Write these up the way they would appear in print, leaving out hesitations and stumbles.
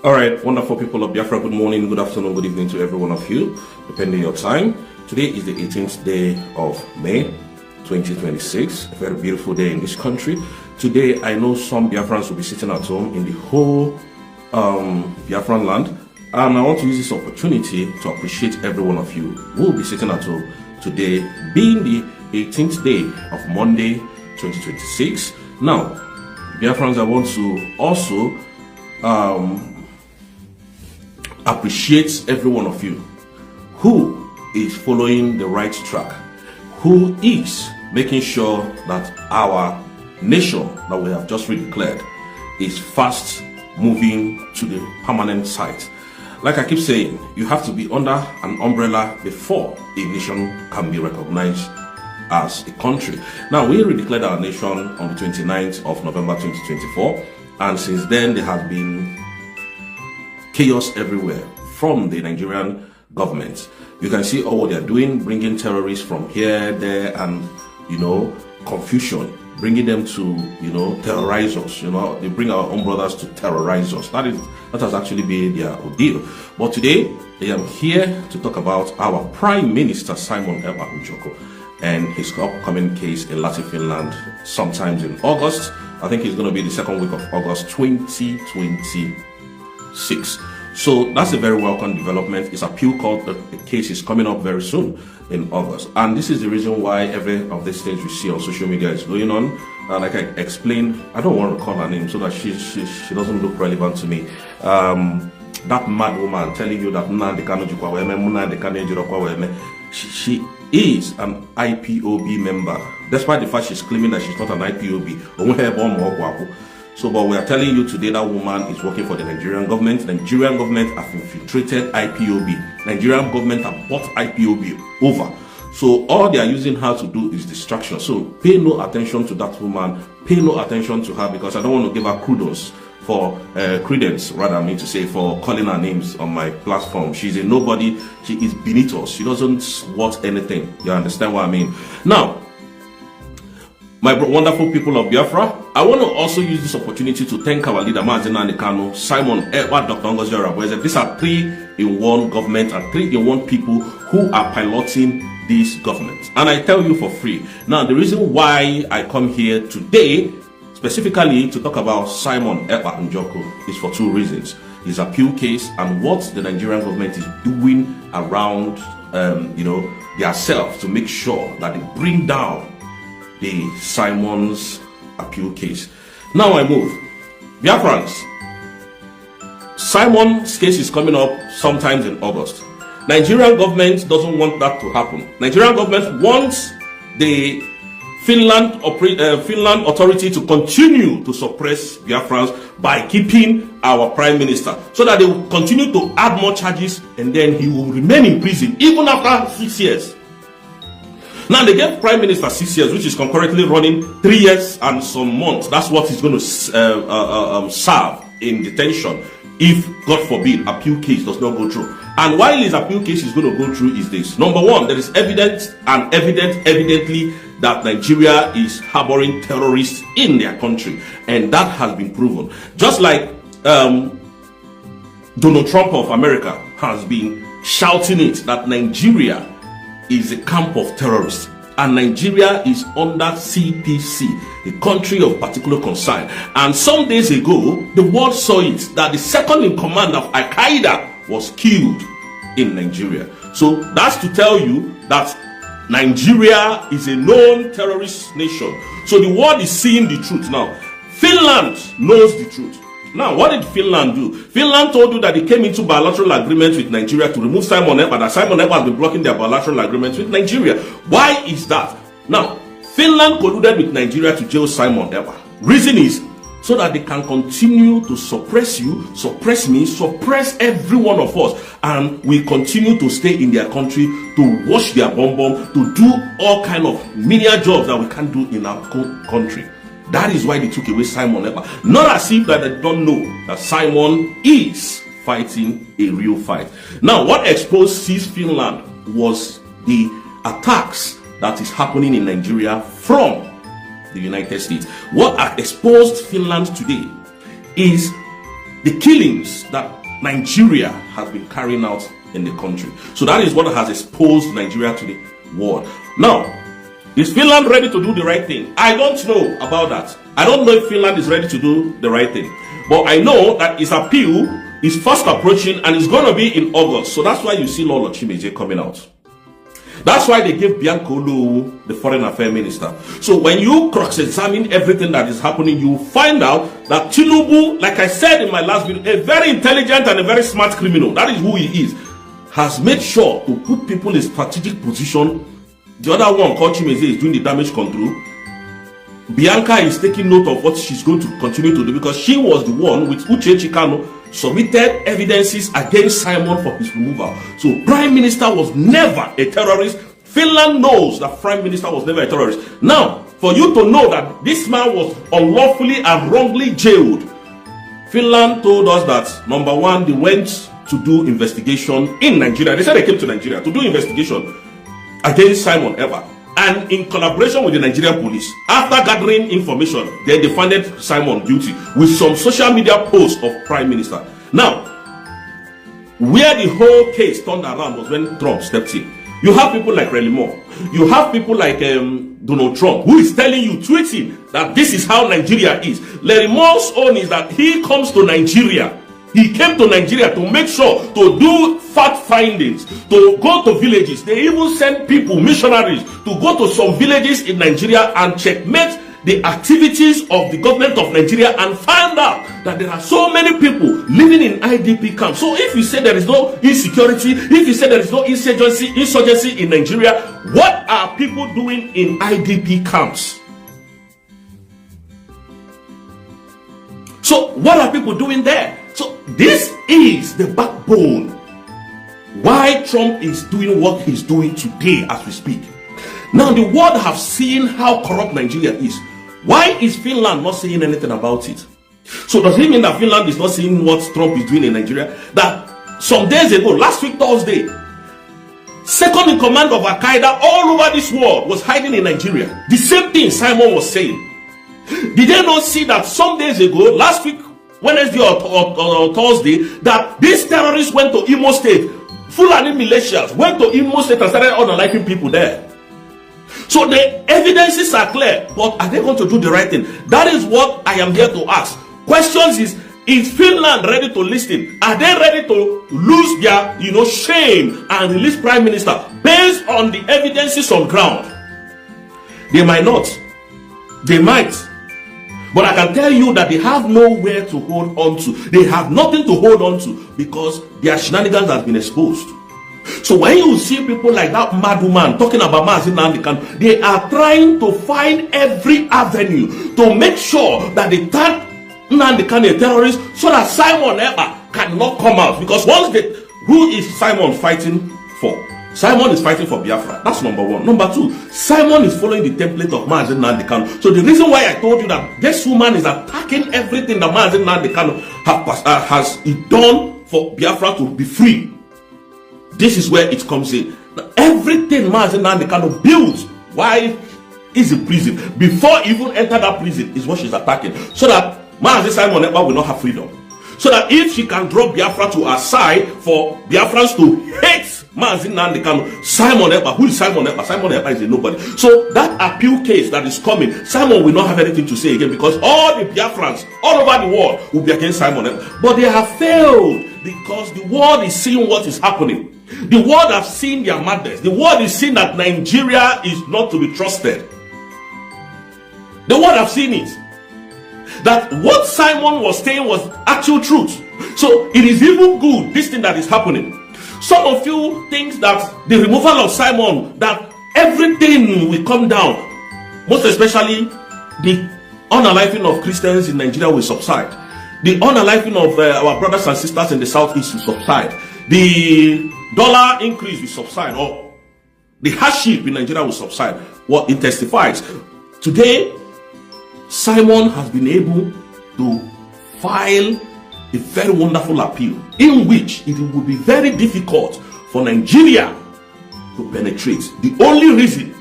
All right, wonderful people of Biafra, good morning, good afternoon, good evening to every one of you, depending on your time. Today is the 18th day of May, 2026, a very beautiful day in this country. Today, I know some Biafrans will be sitting at home in the whole Biafran land, and I want to use this opportunity to appreciate every one of you who will be sitting at home today, being the 18th day of Monday, 2026. Now, Biafrans, I want to also appreciate every one of you who is following the right track, who is making sure that our nation that we have just redeclared is fast moving to the permanent site. Like I keep saying, you have to be under an umbrella before a nation can be recognized as a country. Now, we redeclared our nation on the 29th of November 2024, and since then there has been chaos everywhere from the Nigerian government. You can see all what they're doing, bringing terrorists from here, there, and confusion, bringing them to terrorize us. They bring our own brothers to terrorize us. That has actually been their ordeal. But today I am here to talk about our Prime Minister Simon Ekpa and his upcoming case in Finland sometimes in August. I think it's going to be the second week of August 2026. So that's a very welcome development. His appeal court, the case is coming up very soon in August. And this is the reason why every of these things we see on social media is going on. Like I explained, I don't want to call her name so that she doesn't look relevant to me. That mad woman telling you that she is an IPOB member, despite the fact she's claiming that she's not an IPOB. So, but we are telling you today that woman is working for the Nigerian government. Nigerian government have infiltrated IPOB. Nigerian government have bought IPOB over. So all they are using her to do is distraction. So pay no attention to that woman. Pay no attention to her, because I don't want to give her credence for calling her names on my platform. She's a nobody. She is beneath us. She doesn't want anything. You understand what I mean? Now, my wonderful people of Biafra, I want to also use this opportunity to thank our leader, Mazina Nikano, Simon Ekpa, Dr. Ngozi Arabueze. These are 3-in-1 government and 3-in-1 people who are piloting this government. And I tell you for free. Now, the reason why I come here today, specifically to talk about Simon Ekpa Njoko, is for 2 reasons. His appeal case and what the Nigerian government is doing around, their self to make sure that they bring down the Simon's appeal case. Now I move. Biafrans, Simon's case is coming up sometimes in August. Nigerian government doesn't want that to happen. Nigerian government wants the Finland authority to continue to suppress Biafrans by keeping our prime minister, so that they will continue to add more charges, and then he will remain in prison even after 6 years. Now they gave Prime Minister 6 years, which is concurrently running 3 years and some months. That's what he's going to serve in detention if, God forbid, appeal case does not go through. And while his appeal case is going to go through is this. Number one, there is evidently that Nigeria is harboring terrorists in their country, and that has been proven. Just like Donald Trump of America has been shouting it, that Nigeria is a camp of terrorists, and Nigeria is under CPC, a country of particular concern. And some days ago, the world saw it, that the second in command of Al-Qaeda was killed in Nigeria. So that's to tell you that Nigeria is a known terrorist nation. So the world is seeing the truth now. Finland knows the truth. Now, what did Finland do? Finland told you that they came into bilateral agreement with Nigeria to remove Simon Ekpa, that Simon Ekpa has been blocking their bilateral agreements with Nigeria. Why is that? Now, Finland colluded with Nigeria to jail Simon Ekpa. Reason is so that they can continue to suppress you, suppress me, suppress every one of us, and we continue to stay in their country to wash their bomb, to do all kind of menial jobs that we can't do in our country. That is why they took away Simon Ekpa. Not as if that they don't know that Simon is fighting a real fight. Now, what exposed Finland was the attacks that is happening in Nigeria from the United States. What exposed Finland today is the killings that Nigeria has been carrying out in the country. So that is what has exposed Nigeria to the world. Now, is Finland ready to do the right thing? I don't know about that. I don't know if Finland is ready to do the right thing. But I know that its appeal is fast approaching and it's going to be in August. So that's why you see Lolo Chimezie coming out. That's why they gave Bianco Olu the foreign affairs minister. So when you cross-examine everything that is happening, you find out that Tinubu, like I said in my last video, a very intelligent and a very smart criminal, that is who he is, has made sure to put people in strategic position. The other one, called Chimezie, is doing the damage control. Bianca is taking note of what she's going to continue to do, because she was the one with Uche Chikano submitted evidences against Simon for his removal. So Prime Minister was never a terrorist. Finland knows that Prime Minister was never a terrorist. Now, for you to know that this man was unlawfully and wrongly jailed, Finland told us that, number one, they went to do investigation in Nigeria. They said they came to Nigeria to do investigation against Simon Ekpa, and in collaboration with the Nigerian police. After gathering information, they defended Simon guilty with some social media posts of Prime Minister. Now, where the whole case turned around was when Trump stepped in. You have people like Relimo, you have people like Donald Trump, who is telling you, tweeting, that this is how Nigeria is. Relimo's own is that he comes to Nigeria. He came to Nigeria to make sure to do fact findings, to go to villages. They even sent people, missionaries, to go to some villages in Nigeria and checkmate the activities of the government of Nigeria and find out that there are so many people living in IDP camps. So if you say there is no insecurity, if you say there is no insurgency in Nigeria, what are people doing in IDP camps? So what are people doing there? So this is the backbone why Trump is doing what he's doing today as we speak. Now the world have seen how corrupt Nigeria is. Why is Finland not saying anything about it? So does it mean that Finland is not seeing what Trump is doing in Nigeria? That some days ago, last week Thursday, second in command of Al-Qaeda all over this world was hiding in Nigeria. The same thing Simon was saying. Did they not see that some days ago, last week, Wednesday or Thursday, that these terrorists went to Imo State, Fulani militias went to Imo State and started unaliving people there? So the evidences are clear, but are they going to do the right thing? That is what I am here to ask. Questions is Finland ready to listen? Are they ready to lose their shame and release Prime Minister based on the evidences on ground? They might not. They might. But I can tell you that they have nowhere to hold on to. They have nothing to hold on to because their shenanigans have been exposed. So when you see people like that mad woman talking about Mazi Nnamdi Kanu, they are trying to find every avenue to make sure that they turn Nnamdi Kanu a terrorist so that Simon Ekpa cannot come out. Because who is Simon fighting for? Simon is fighting for Biafra. That's number one. Number two, Simon is following the template of Mazi Nnamdi Kanu. So the reason why I told you that this woman is attacking everything that Mazi Nnamdi Kanu has done for Biafra to be free. This is where it comes in. Now, everything Mazi Nnamdi Kanu builds while he's in prison, before he even enter that prison, is what she's attacking. So that Mazi Simon Ekpa will not have freedom. So that if she can drop Biafra to her side for Biafrans to hate Mazi Nnamdi Kanu, Simon Ekpa, who is Simon Ekpa? Simon Ekpa is a nobody. So that appeal case that is coming, Simon will not have anything to say again because all the Biafrans all over the world will be against Simon Ekpa. But they have failed because the world is seeing what is happening. The world have seen their madness. The world is seeing that Nigeria is not to be trusted. The world have seen it. That what Simon was saying was actual truth. So it is even good, this thing that is happening. Some of you think that the removal of Simon, that everything will come down. Most especially the unaliving of Christians in Nigeria will subside. The unaliving of our brothers and sisters in the southeast will subside. The dollar increase will subside, or the hardship in Nigeria will subside. What it testifies. Today, Simon has been able to file a very wonderful appeal in which it will be very difficult for Nigeria to penetrate. The only reason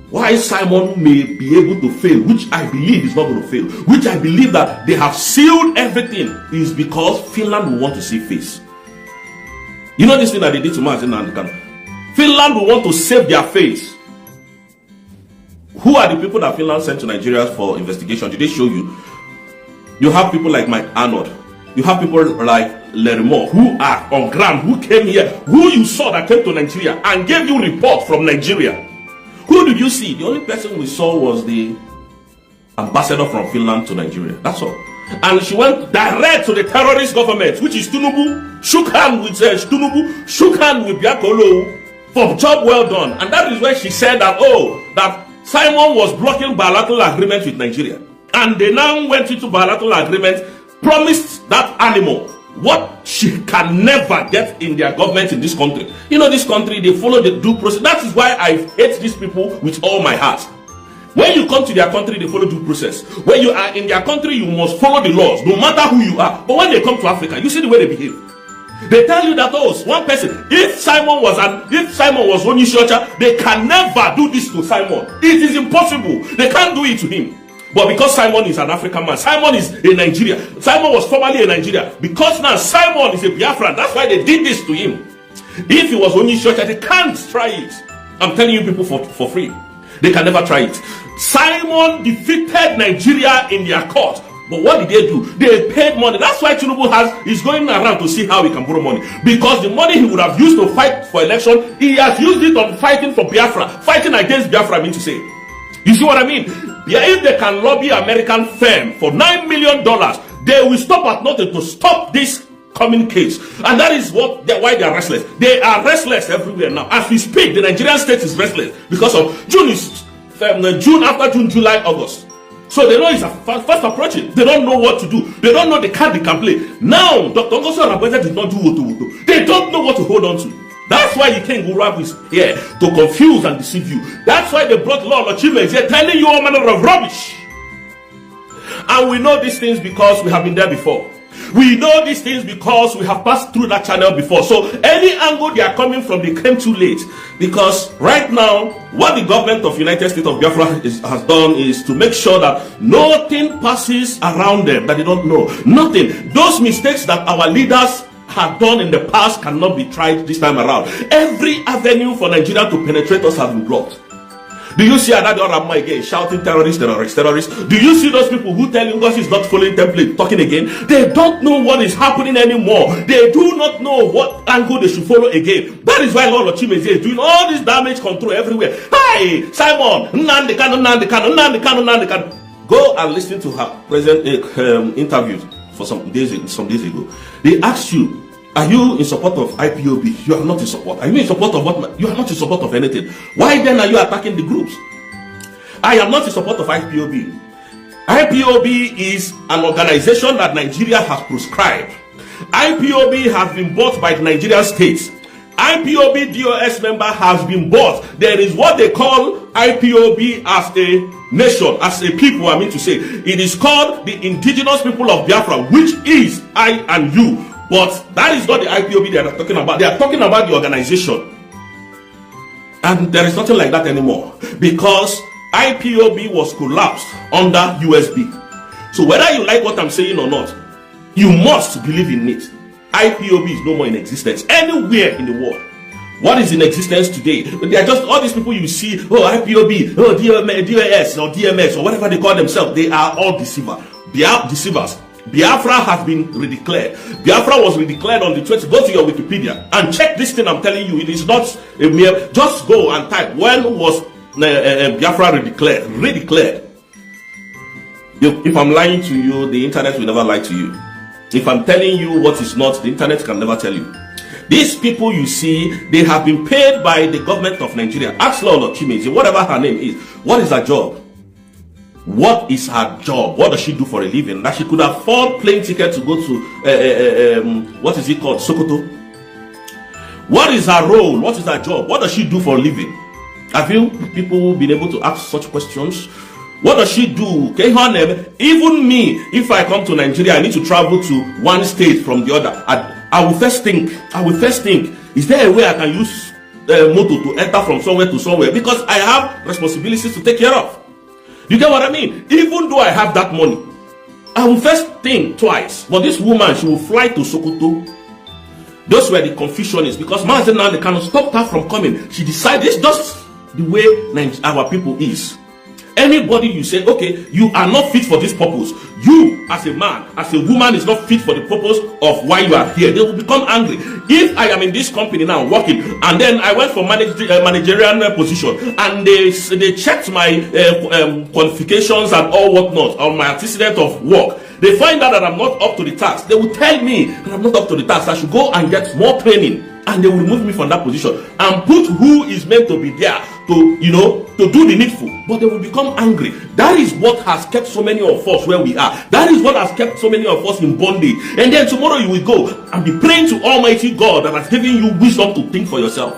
why Simon may be able to fail, which I believe is not going to fail, which I believe that they have sealed everything, is because Finland will want to see face. You know this thing that they did to Martin and Finland will want to save their face. Who are the people that Finland sent to Nigeria for investigation? Did they show you? You have people like Mike Arnold. You have people like Lerimo who are on ground, who came here, who you saw that came to Nigeria and gave you report from Nigeria. Who did you see? The only person we saw was the ambassador from Finland to Nigeria. That's all. And she went direct to the terrorist government, which is Tinubu, shook hand with Tinubu, shook hand with Biakolo for job well done. And that is where she said that, that Simon was blocking bilateral agreement with Nigeria. And they now went into bilateral agreement, promised that animal what she can never get in their government in this country. You know, this country, they follow the due process. That is why I hate these people with all my heart. When you come to their country, they follow due process. When you are in their country, you must follow the laws, no matter who you are. But when they come to Africa, you see the way they behave. They tell you that one person, if Simon was Onishiocha, they can never do this to Simon. It is impossible. They can't do it to him. But because Simon is an African man, Simon is a Nigerian. Simon was formerly a Nigerian. Because now Simon is a Biafran, that's why they did this to him. If he was Onishiocha, they can't try it. I'm telling you people for free. They can never try it. Simon defeated Nigeria in their court. But what did they do? They paid money. That's why Tinubu is going around to see how he can borrow money. Because the money he would have used to fight for election, he has used it on fighting for Biafra. Fighting against Biafra, I mean to say. You see what I mean? If they can lobby American firm for $9 million, they will stop at nothing to stop this coming case. And that is why they are restless. They are restless everywhere now. As we speak, the Nigerian state is restless because of June, after June, July, August. So they know it's fast approaching. They don't know what to do. They don't know the card they can play. Now, Dr. Ngozi Onabueze did not do what to do. They don't know what to hold on to. That's why the King Guru is here to confuse and deceive you. That's why they brought Lord Achievements here telling you all manner of rubbish. And we know these things because we have been there before. We know these things because we have passed through that channel before. So any angle they are coming from, they came too late. Because right now, what the government of United States of Biafra has done is to make sure that nothing passes around them that they don't know. Nothing. Those mistakes that our leaders have done in the past cannot be tried this time around. Every avenue for Nigeria to penetrate us has been blocked. Do you see Adadi Orama again shouting terrorists? Do you see those people who tell you God is not following template talking again? They don't know what is happening anymore. They do not know what angle they should follow again. That is why Lord Ochimeze is doing all this damage control everywhere. Hi, Simon, Nnamdi Kanu. Go and listen to her present interviews for some days ago. They asked you, are you in support of IPOB? You are not in support. Are you in support of what? You are not in support of anything. Why then are you attacking the groups? I am not in support of IPOB. IPOB is an organization that Nigeria has proscribed. IPOB has been bought by the Nigerian states. IPOB DOS member has been bought. There is what they call IPOB as a nation, as a people, I mean to say. It is called the indigenous people of Biafra, which is I and you. But that is not the IPOB they are talking about. They are talking about the organization. And there is nothing like that anymore. Because IPOB was collapsed under USB. So whether you like what I'm saying or not, you must believe in it. IPOB is no more in existence anywhere in the world. What is in existence today? They are just all these people you see, IPOB, DOS or DMS or whatever they call themselves. They are all deceivers. They are deceivers. Biafra has been redeclared. Biafra was redeclared on the 20th. Go to your Wikipedia and check this thing I'm telling you. It is not a mere, just go and type, when was Biafra redeclared? If I'm lying to you, the internet will never lie to you. If I'm telling you what is not, the internet can never tell you. These people you see, they have been paid by the government of Nigeria. Ask Lord Ochimeze, whatever her name is, what is her job? What is her job? What does she do for a living? That she could afford plane ticket to go to what is it called? Sokoto. What is her role? What is her job? What does she do for a living? Have you people been able to ask such questions? What does she do? Even me, if I come to Nigeria, I need to travel to one state from the other. I will first think, is there a way I can use motor to enter from somewhere to somewhere because I have responsibilities to take care of. You get what I mean? Even though I have that money, I will first think twice. But this woman, she will fly to Sokoto. Those were the confusions because Mazi Nnamdi Kanu stopped her from coming. She decided it's just the way our people is. Anybody you say, okay, you are not fit for this purpose. You, as a man, as a woman, is not fit for the purpose of why you are here. They will become angry. If I am in this company now working, and then I went for managerial position, and they checked my qualifications and all whatnot on my antecedent of work, they find out that I'm not up to the task. They will tell me that I'm not up to the task. I should go and get more training, and they will remove me from that position and put who is meant to be there to, to do the needful. But they will become angry. That is what has kept so many of us where we are. That is what has kept so many of us in bondage. And then tomorrow you will go and be praying to Almighty God that has given you wisdom to think for yourself.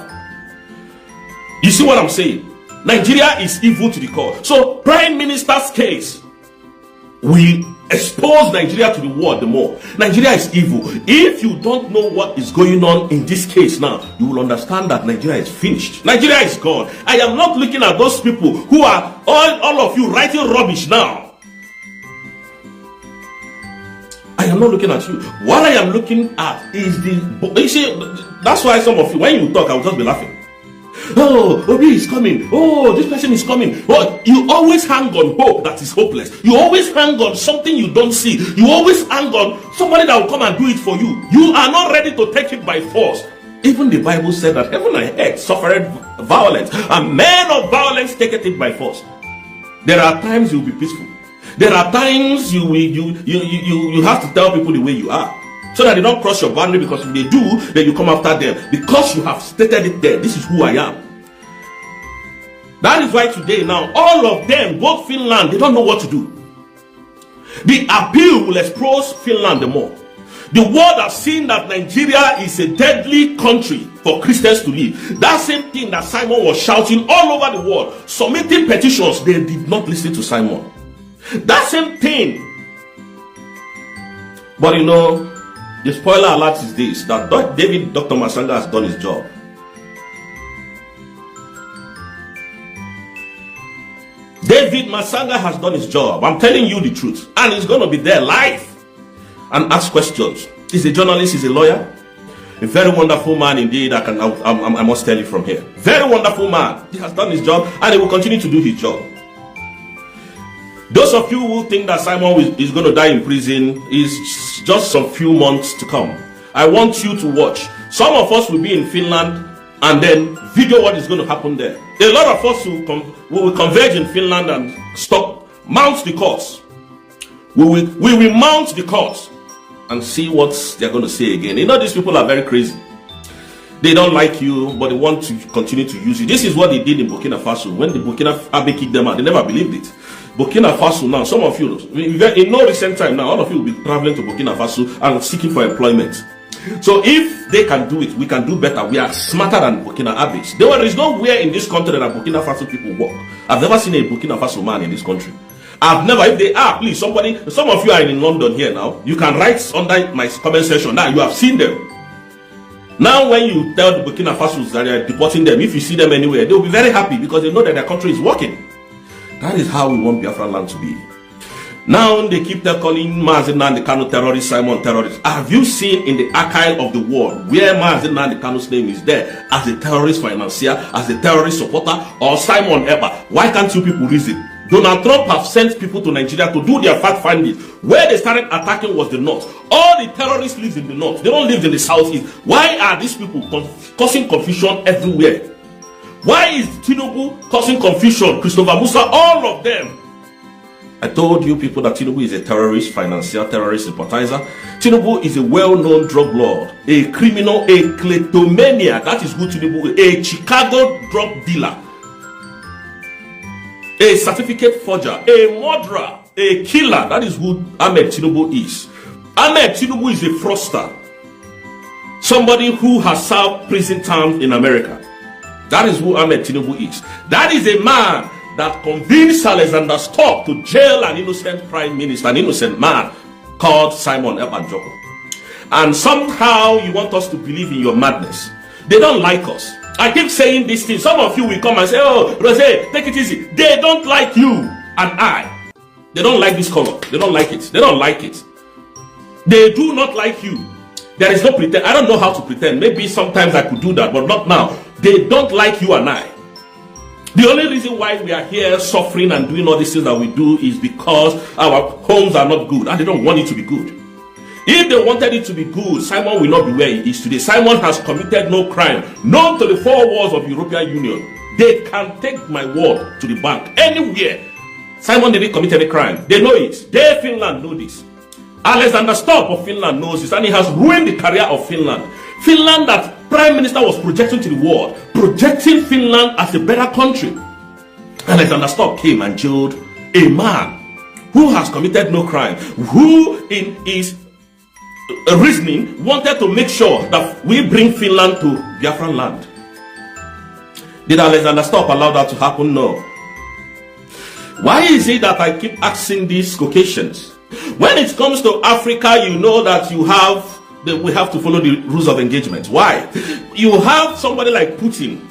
You see what I'm saying? Nigeria is evil to the core. So Prime Minister's case will expose Nigeria to the world the more. Nigeria is evil. If you don't know what is going on in this case now, you will understand that Nigeria is finished. Nigeria is gone. I am not looking at those people who are all of you writing rubbish now. I am not looking at you. What I am looking at is you see, that's why some of you, when you talk, I will just be laughing. Oh, Obi is coming. Oh, this person is coming. Oh, you always hang on hope that is hopeless. You always hang on something you don't see. You always hang on somebody that will come and do it for you. You are not ready to take it by force. Even the Bible said that heaven and earth suffered violence, and men of violence taketh it by force. There are times you will be peaceful. There are times you have to tell people the way you are, so that they don't cross your boundary, because if they do, then you come after them. Because you have stated it there, this is who I am. That is why today now, all of them, both Finland, they don't know what to do. The appeal will expose Finland the more. The world has seen that Nigeria is a deadly country for Christians to live. That same thing that Simon was shouting all over the world, submitting petitions, they did not listen to Simon. That same thing. But the spoiler alert is this, that Dr. Masanga has done his job. David Masanga has done his job. I'm telling you the truth. And he's going to be there live and ask questions. He's a journalist, he's a lawyer. A very wonderful man indeed, I must tell you from here. Very wonderful man. He has done his job and he will continue to do his job. Those of you who think that Simon is going to die in prison, is just some few months to come. I want you to watch. Some of us will be in Finland and then video what is going to happen there. A lot of us will converge in Finland and mount the course. We will mount the course and see what they're going to say again. These people are very crazy. They don't like you, but they want to continue to use you. This is what they did in Burkina Faso. When the Burkina Faso kicked them out, they never believed it. Burkina Faso now, some of you, in no recent time now, all of you will be traveling to Burkina Faso and seeking for employment. So if they can do it, we can do better. We are smarter than Burkina Faso. There is nowhere in this country that Burkina Faso people work. I've never seen a Burkina Faso man in this country. I've never, if they are, please, some of you are in London here now, you can write under my comment section now, you have seen them. Now when you tell the Burkina Faso that they are deporting them, if you see them anywhere, they will be very happy because they know that their country is working. That is how we want Biafra land to be. Now they keep calling Mazi Nnamdi Kanu terrorist, Simon terrorist. Have you seen in the archive of the world where Mazi Nnamdi Kanu's name is there as a terrorist financier, as a terrorist supporter, or Simon Ekpa? Why can't you people reason? Donald Trump have sent people to Nigeria to do their fact finding. Where they started attacking was the north. All the terrorists live in the north. They don't live in the southeast. Why are these people causing confusion everywhere? Why is Tinubu causing confusion? Christopher Musa, all of them. I told you people that Tinubu is a terrorist, financier, terrorist sympathizer. Tinubu is a well-known drug lord, a criminal, a kleptomaniac. That is who Tinubu is. A Chicago drug dealer, a certificate forger, a murderer, a killer. That is who Ahmed Tinubu is. Ahmed Tinubu is a fraudster. Somebody who has served prison terms in America. That is who Ahmed Tinubu is. That is a man that convinced Alexander Stubb to jail an innocent prime minister, an innocent man called Simon Ekpa. And somehow you want us to believe in your madness. They don't like us. I keep saying this thing. Some of you will come and say, oh, Rose, take it easy. They don't like you and I. They don't like this color. They don't like it. They don't like it. They do not like you. There is no pretend. I don't know how to pretend. Maybe sometimes I could do that, but not now. They don't like you and I. The only reason why we are here suffering and doing all these things that we do is because our homes are not good and they don't want it to be good. If they wanted it to be good, Simon will not be where he is today. Simon has committed no crime known to the four walls of the European Union. They can take my word to the bank anywhere. Simon didn't commit any crime. They know it. They, Finland, know this. Alexander Stubb of Finland knows this, and he has ruined the career of Finland. Finland, that Prime Minister was projecting to the world, projecting Finland as a better country. Alexander Stubb came and jailed a man who has committed no crime, who in his reasoning wanted to make sure that we bring Finland to BIAFRA land. Did Alexander Stubb allow that to happen? No. Why is it that I keep asking these Caucasians? When it comes to Africa, you know that we have to follow the rules of engagement. Why? You have somebody like Putin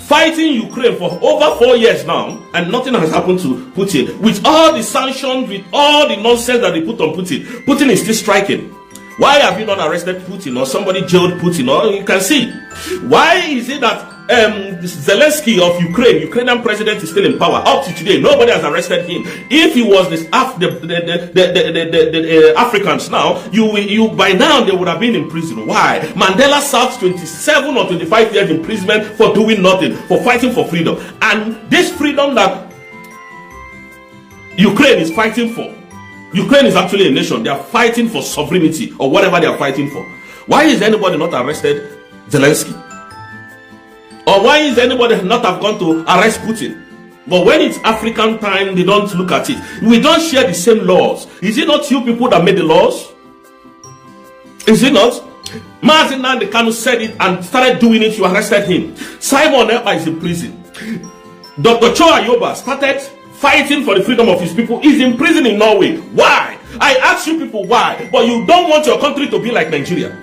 fighting Ukraine for over 4 years now, and nothing has happened to Putin. With all the sanctions, with all the nonsense that they put on Putin, Putin is still striking. Why have you not arrested Putin, or somebody jailed Putin? Or you can see. Why is it that Zelensky of Ukrainian president, is still in power? Up to today, nobody has arrested him. If he was the Africans now, you by now they would have been in prison. Why? Mandela served 27 or 25 years imprisonment for doing nothing, for fighting for freedom. And this freedom that Ukraine is fighting for, Ukraine is actually a nation. They are fighting for sovereignty or whatever they are fighting for. Why is anybody not arrested Zelensky? Or why is anybody not have gone to arrest Putin? But when it's African time, they don't look at it. We don't share the same laws. Is it not you people that made the laws? Is it not? Martin Nnamdi Kanu said it and started doing it. You arrested him. Simon Ekpa is in prison. Dr. Cho Ayoba started fighting for the freedom of his people. He's in prison in Norway. Why? I ask you people why. But you don't want your country to be like Nigeria.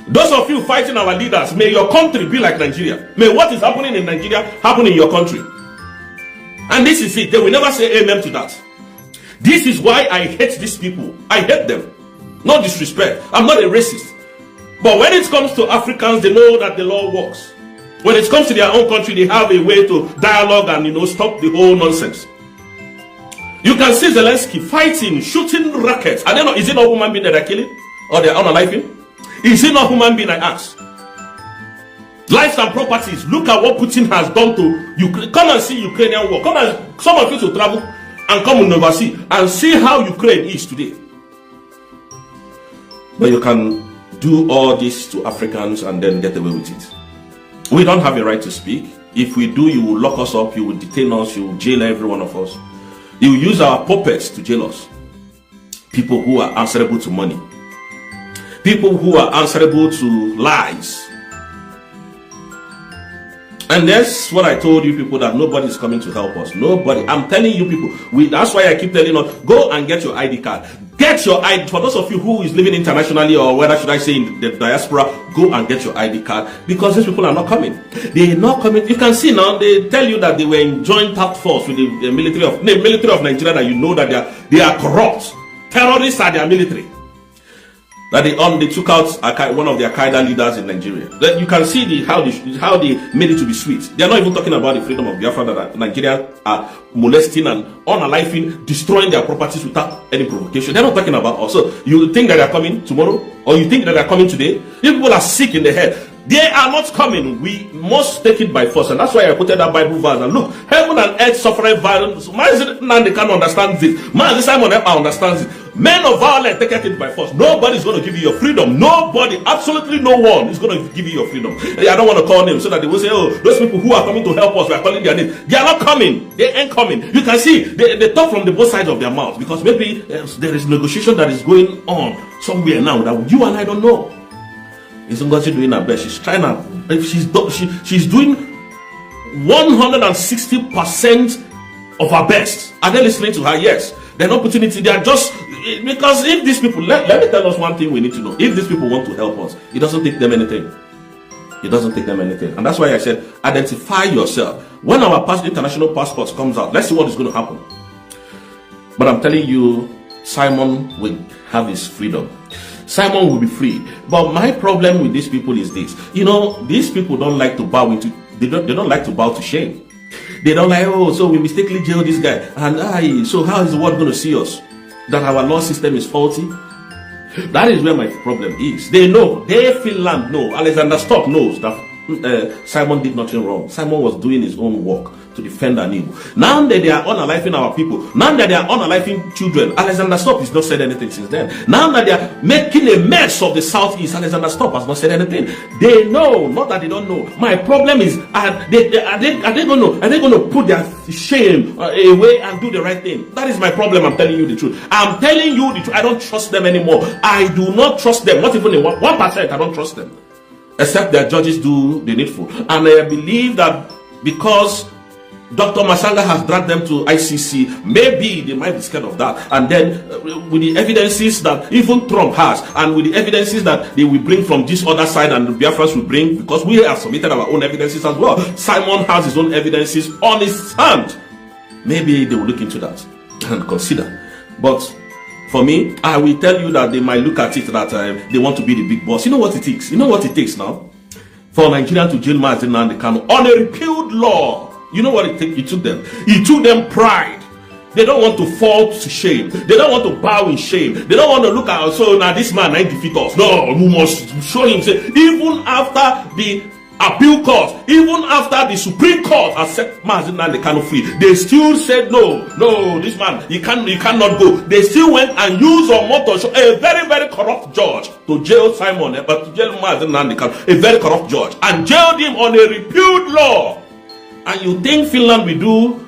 Those of you fighting our leaders, may your country be like Nigeria. May what is happening in Nigeria happen in your country. And this is it. They will never say amen to that. This is why I hate these people. I hate them. No disrespect. I'm not a racist. But when it comes to Africans, they know that the law works. When it comes to their own country, they have a way to dialogue and stop the whole nonsense. You can see Zelensky fighting, shooting rockets. I don't know, is it not human being that are killing? Or they're unaliving? Is it not human being, I ask? Lives and properties. Look at what Putin has done to Ukraine. Come and see Ukrainian war. Come and some of you to travel and come and oversee and see how Ukraine is today. But you can do all this to Africans and then get away with it. We don't have a right to speak. If we do, you will lock us up, you will detain us, you will jail every one of us. You will use our puppets to jail us. People who are answerable to money. People who are answerable to lies. And that's what I told you people, that nobody is coming to help us. Nobody. I'm telling you people, that's why I keep telling us, go and get your ID card. Get your ID. For those of you who is living internationally, or whether should I say in the diaspora, go and get your ID card, because these people are not coming. They are not coming. You can see now, they tell you that they were in joint task force with the military of Nigeria, that you know that they are corrupt. Terrorists are their military. That they took out one of the Al-Qaeda leaders in Nigeria. That you can see how they made it to be sweet. They are not even talking about the freedom of Biafra, that Nigeria are molesting and unaliving, destroying their properties without any provocation. They are not talking about us. So you think that they are coming tomorrow? Or you think that they are coming today? People are sick in the head. They are not coming. We must take it by force. And that's why I quoted that Bible verse. And look, heaven and earth suffer violence. Man, they can't understand this. Man, this Simon Ekpa understands it. Men of violence take it by force. Nobody is going to give you your freedom. Nobody, absolutely no one is going to give you your freedom. I don't want to call names so that they will say, oh, those people who are coming to help us, we are calling their names. They are not coming. They ain't coming. You can see, they talk from the both sides of their mouth, because maybe there is negotiation that is going on somewhere now that you and I don't know. Isn't God doing her best? She's trying to, she's doing 160% of her best. Are they listening to her? Yes. They're not putting it, they are just, because if these people, let me tell us one thing we need to know. If these people want to help us, it doesn't take them anything. It doesn't take them anything. And that's why I said, identify yourself. When our international passports comes out, let's see what is going to happen. But I'm telling you, Simon will have his freedom. Simon will be free. But my problem with these people is this. You know, these people don't like to bow into, they don't like to bow to shame. They don't like, oh, so we mistakenly jailed this guy. And so how is the world going to see us? That our law system is faulty? That is where my problem is. They know, Finland know, Alexander Stubb knows that Simon did nothing wrong. Simon was doing his own work to defend an evil. Now that they are unaliving our people, now that they are unaliving children, Alexander Stubb has not said anything since then. Now that they are making a mess of the Southeast, Alexander Stubb has not said anything. They know, not that they don't know. My problem is, are they going to put their shame away and do the right thing? That is my problem. I'm telling you the truth. I'm telling you the truth. I don't trust them anymore. I do not trust them. Not even in 1%. I don't trust them, except that judges do the needful. And I believe that because Dr. Masanga has dragged them to ICC, maybe they might be scared of that. And then with the evidences that even Trump has, and with the evidences that they will bring from this other side and the Biafrans will bring, because we have submitted our own evidences as well. Simon has his own evidences on his hand. Maybe they will look into that and consider. But for me, I will tell you that they might look at it that they want to be the big boss. You know what it takes? You know what it takes now? For Nigeria to jail Mazi Nnamdi Kanu on a repealed law. You know what it took them? It took them pride. They don't want to fall to shame. They don't want to bow in shame. They don't want to look at, so now this man might defeat us. No, we must show him. Even after the appeal court, even after the Supreme Court has set Mazi Nnamdi Kanu free, they still said no, this man, he cannot go. They still went and used a motor show, a very, very corrupt judge to jail Simon, but to jail Mazi Nnamdi Kanu, a very corrupt judge, and jailed him on a repealed law. And you think Finland will do?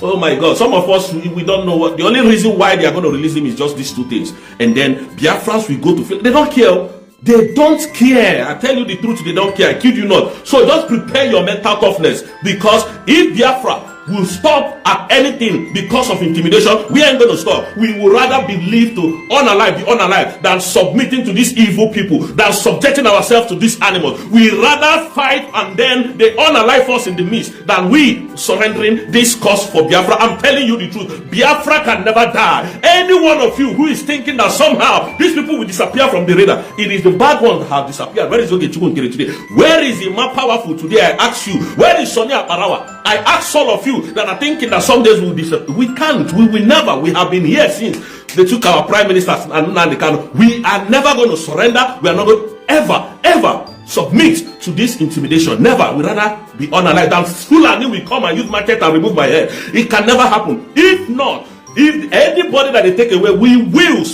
Oh my God! Some of us we don't know what. The only reason why they are going to release him is just these two things, and then Biafrans will go to Finland. They don't care. They don't care. I tell you the truth, they don't care. I kid you not. So just prepare your mental toughness, because if Biafra will stop at anything because of intimidation, we ain't going to stop. We would rather believe to be unalive than submitting to these evil people, than subjecting ourselves to these animals. We rather fight and then they unalive us in the midst than we surrendering this cause for Biafra. I'm telling you the truth. Biafra can never die. Any one of you who is thinking that somehow these people will disappear from the radar, it is the bad ones that have disappeared. Where is Ogechukwu today? Where is the man powerful today? I ask you. Where is Sonia Parawa? I ask all of you that are thinking that some days we'll disappear. We can't. We will never. We have been here since they took our prime minister and Nnamdi Kanu. We are never going to surrender. We are not going to ever submit to this intimidation. Never. We rather be unalive than Fulani will come and use machete and remove my head. It can never happen. If not, if anybody that they take away, we will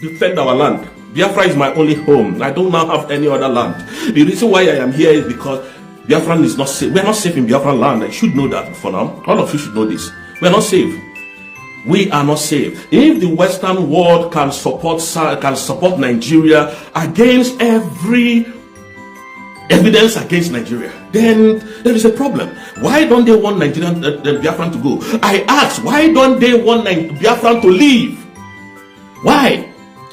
defend our land. Biafra is my only home. I don't now have any other land. The reason why I am here is because Biafran is not safe. We are not safe in Biafran land. I should know that for now. All of you should know this. We are not safe. We are not safe. If the Western world can support Nigeria against every evidence against Nigeria, then there is a problem. Why don't they want Nigerian Biafran to go? I ask, why don't they want Biafran to leave? Why?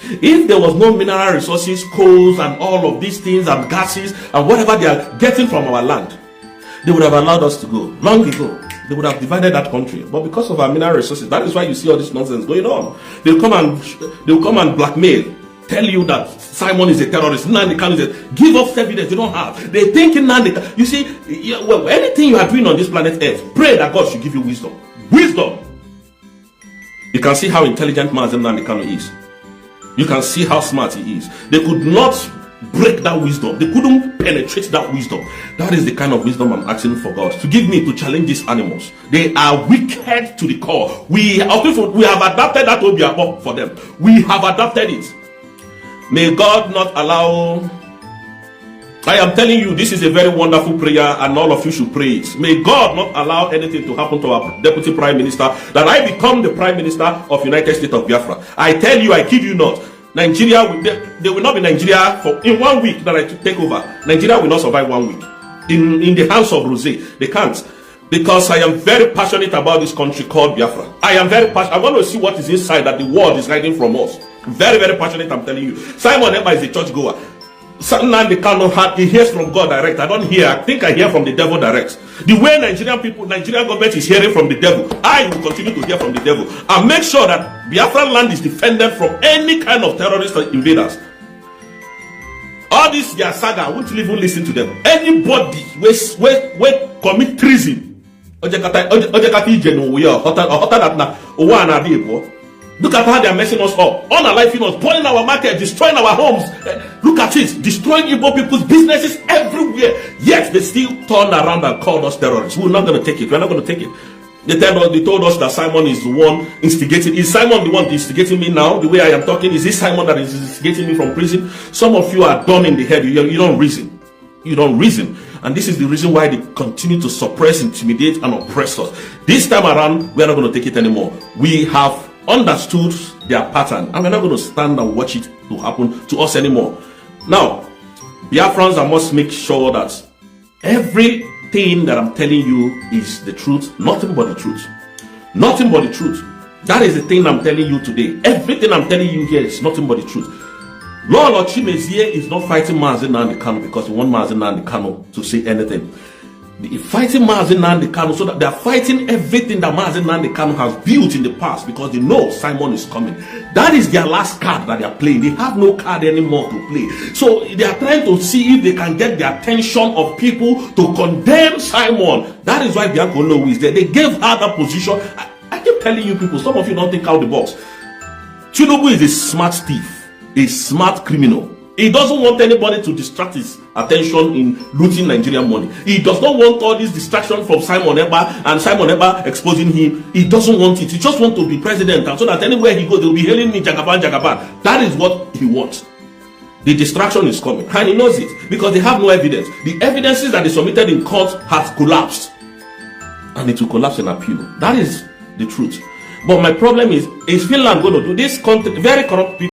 If there was no mineral resources, coals and all of these things and gases and whatever they are getting from our land, they would have allowed us to go long ago. They would have divided that country. But because of our mineral resources, that is why you see all this nonsense going on. They'll come and blackmail, tell you that Simon is a terrorist, Nnamdi Kanu is a, give us evidence they don't have. They think Nnamdi Kanu, you see, well, anything you are doing on this planet Earth, pray that God should give you wisdom. Wisdom. You can see how intelligent Nnamdi Kanu is. You can see how smart he is. They could not break that wisdom. They couldn't penetrate that wisdom. That is the kind of wisdom I'm asking for God to give me to challenge these animals. They are wicked to the core. We have adapted that Obiabo for them. We have adapted it. May God not allow. I am telling you, this is a very wonderful prayer and all of you should pray it. May God not allow anything to happen to our Deputy Prime Minister, that I become the Prime Minister of United States of Biafra. I tell you, I kid you not, Nigeria, they will not be Nigeria in 1 week that I take over. Nigeria will not survive 1 week. In the hands of Rose, they can't. Because I am very passionate about this country called Biafra. I am very passionate. I want to see what is inside that the world is hiding from us. Very, very passionate, I'm telling you. Simon Ekpa is a church goer. Nnamdi Kanu he hears from God direct. I don't hear. I think I hear from the devil direct. The way Nigerian government is hearing from the devil, I will continue to hear from the devil. And make sure that Biafra land is defended from any kind of terrorist invaders. All this their saga, I won't even listen to them. Anybody will commit treason. Look at how they are messing us up, unaliving us, burning our market, destroying our homes. Look at it, destroying Igbo people's businesses everywhere. Yet they still turn around and call us terrorists. We're not going to take it. We're not going to take it. They told us that Simon is the one instigating. Is Simon the one instigating me now? The way I am talking, is this Simon that is instigating me from prison? Some of you are done in the head. You don't reason. You don't reason. And this is the reason why they continue to suppress, intimidate, and oppress us. This time around, we are not going to take it anymore. We have understood their pattern, and we're not going to stand and watch it to happen to us anymore. Now, Biafrans, I must make sure that everything that I'm telling you is the truth, nothing but the truth. Nothing but the truth. That is the thing I'm telling you today. Everything I'm telling you here is nothing but the truth. Lord Chimezie is not fighting Mazi Nnamdi Kanu because he wants Mazi Nnamdi Kanu to say anything. They're fighting Mazi Nnamdi Kanu so that they're fighting everything that Mazi Nnamdi Kanu has built in the past because they know Simon is coming. That is their last card that they are playing. They have no card anymore to play. So they are trying to see if they can get the attention of people to condemn Simon. That is why Bianca Olowu is there. They gave her that position. I keep telling you people, some of you don't think out the box. Tinubu is a smart thief, a smart criminal. He doesn't want anybody to distract his attention in looting Nigerian money. He does not want all this distraction from Simon Ekpa and Simon Ekpa exposing him. He doesn't want it. He just wants to be president, and so that anywhere he goes, they will be hailing me Jagaban, Jagaban. That is what he wants. The distraction is coming, and he knows it because they have no evidence. The evidences that they submitted in court has collapsed, and it will collapse in appeal. That is the truth. But my problem is Finland going to do this? Very corrupt people.